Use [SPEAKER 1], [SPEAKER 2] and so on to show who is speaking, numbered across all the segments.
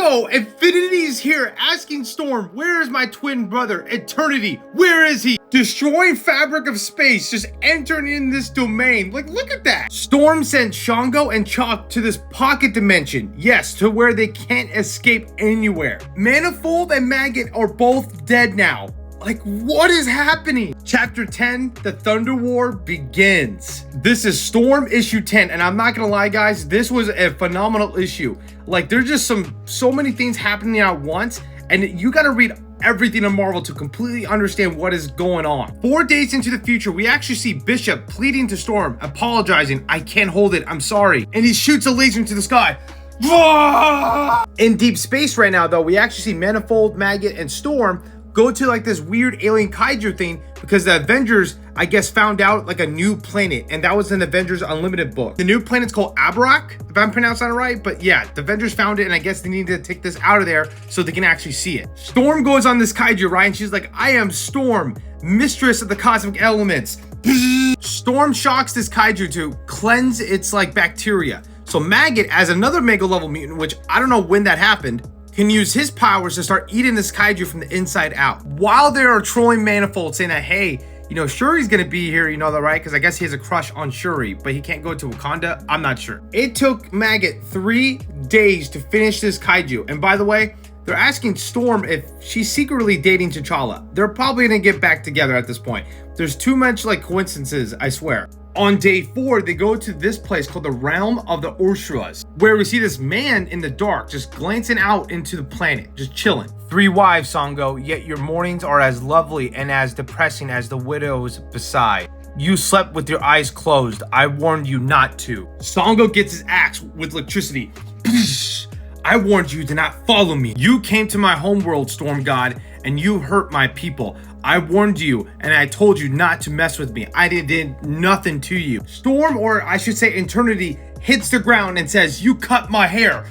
[SPEAKER 1] Yo, Infinity is here asking Storm, where is my twin brother, Eternity? Where is he? Destroying fabric of space, just entering in this domain. Like, look at that. Storm sent Shongo and Chalk to this pocket dimension. Yes, to where they can't escape anywhere. Manifold and Maggot are both dead now. Like, what is happening? Chapter 10, the Thunder War begins. This is Storm issue 10, and I'm not gonna lie, guys, this was a phenomenal issue. Like, there's just so many things happening at once, and you gotta read everything in Marvel to completely understand what is going on. 4 days into the future, we actually see Bishop pleading to Storm, apologizing. I can't hold it, I'm sorry. And he shoots a laser into the sky. In deep space right now, though, we actually see Manifold, Maggot, and Storm go to like this weird alien kaiju thing because the Avengers, I guess, found out like a new planet, and that was in the Avengers Unlimited book. The new planet's called Abarak, if I'm pronouncing that right, but yeah, the Avengers found it, and I guess they need to take this out of there so they can actually see it. Storm goes on this kaiju, right, and she's like, I am Storm, mistress of the cosmic elements. Storm shocks this kaiju to cleanse its like bacteria. So Maggot, as another mega level mutant, which I don't know when that happened, can use his powers to start eating this kaiju from the inside out. While they are trolling Manifold, saying that, hey, you know, Shuri's gonna be here, you know that, right? Because I guess he has a crush on Shuri, but he can't go to Wakanda. I'm not sure. It took Maggot 3 days to finish this kaiju. And by the way, they're asking Storm if she's secretly dating T'Challa. They're probably gonna get back together at this point. There's too much like coincidences, I swear. On day 4, they go to this place called the Realm of the Ursuras, where we see this man in the dark just glancing out into the planet, just chilling. 3 wives, Shongo, yet your mornings are as lovely and as depressing as the widows beside. You slept with your eyes closed. I warned you not to. Shongo gets his axe with electricity. I warned you to not follow me. You came to my homeworld, Storm God, and you hurt my people. I warned you, and I told you not to mess with me. I did nothing to you. Storm, or I should say Eternity, hits the ground and says, you cut my hair.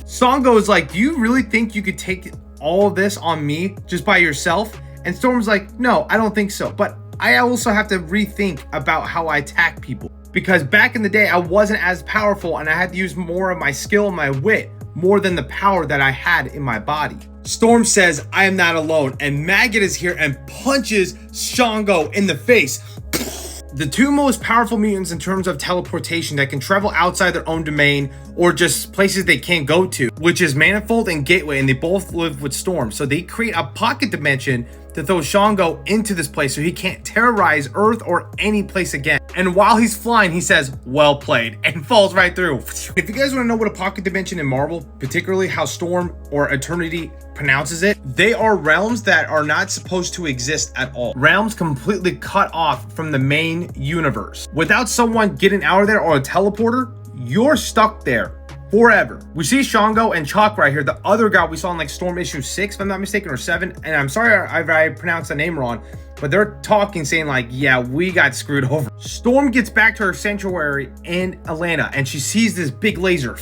[SPEAKER 1] Shongo is like, do you really think you could take all of this on me just by yourself? And Storm's like, no, I don't think so. But I also have to rethink about how I attack people. Because back in the day, I wasn't as powerful, and I had to use more of my skill and my wit, more than the power that I had in my body. Storm says, I am not alone, and Maggot is here and punches Shongo in the face. The 2 most powerful mutants in terms of teleportation that can travel outside their own domain or just places they can't go to, which is Manifold and Gateway, and they both live with Storm. So they create a pocket dimension to throw Shongo into this place so he can't terrorize Earth or any place again. And while he's flying, he says, well played, and falls right through. If you guys want to know what a pocket dimension in Marvel, particularly how Storm or Eternity pronounces it, they are realms that are not supposed to exist at all. Realms completely cut off from the main universe. Without someone getting out of there or a teleporter, you're stuck there forever. We see Shongo and Chalk right here, the other guy we saw in like Storm issue 6, if I'm not mistaken, or 7. And I'm sorry if I pronounced the name wrong, but they're talking, saying like, yeah, we got screwed over. Storm gets back to her sanctuary in Atlanta, and she sees this big laser.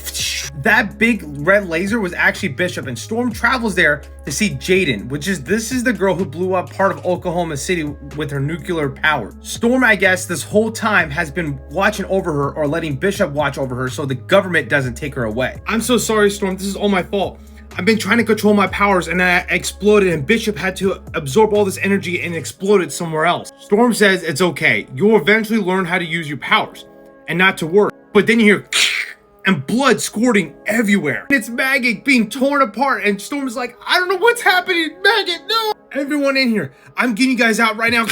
[SPEAKER 1] That big red laser was actually Bishop, and Storm travels there to see Jaden, this is the girl who blew up part of Oklahoma City with her nuclear power. Storm, I guess, this whole time has been watching over her, or letting Bishop watch over her so the government doesn't take her away. I'm so sorry, Storm, this is all my fault. I've been trying to control my powers, and I exploded, and Bishop had to absorb all this energy and exploded somewhere else. Storm says it's okay. You'll eventually learn how to use your powers and not to worry. But then you hear and blood squirting everywhere. And it's Maggot being torn apart, and Storm's like, I don't know what's happening, Maggot, no! Everyone in here, I'm getting you guys out right now.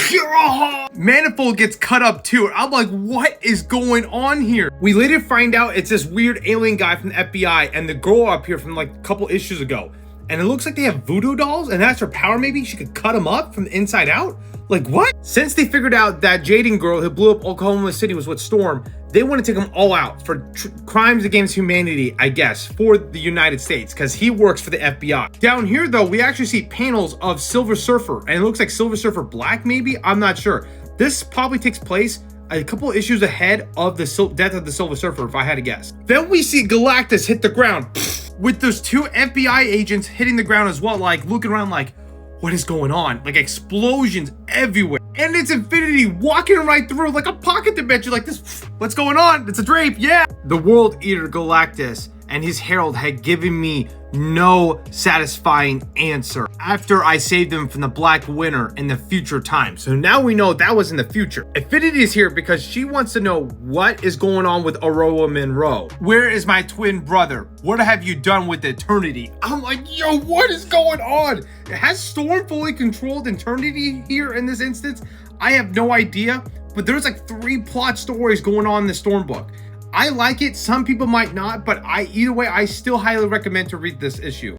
[SPEAKER 1] Manifold gets cut up too. I'm like, what is going on here? We later find out it's this weird alien guy from the FBI and the girl up here from like a couple issues ago. And it looks like they have voodoo dolls, and that's her power. Maybe she could cut them up from the inside out. Like, what? Since they figured out that Jaden girl who blew up Oklahoma City was with Storm, they want to take them all out for crimes against humanity, I guess, for the United States, because he works for the FBI. Down here, though, we actually see panels of Silver Surfer, and it looks like Silver Surfer Black, maybe? I'm not sure. This probably takes place a couple issues ahead of the death of the Silver Surfer, if I had to guess. Then we see Galactus hit the ground, with those 2 FBI agents hitting the ground as well, like, looking around like, what is going on? Like, explosions everywhere. And it's Infinity walking right through like a pocket dimension like this. What's going on? It's a drape, yeah. The World Eater Galactus and his herald had given me no satisfying answer after I saved him from the Black Winter in the future time. So now we know that was in the future. Affinity is here because she wants to know what is going on with Aurora Monroe. Where is my twin brother? What have you done with Eternity? I'm like, yo, what is going on? Has Storm fully controlled Eternity here in this instance? I have no idea, but there's like 3 plot stories going on in the Storm book. I like it. Some people might not, but either way, I still highly recommend to read this issue.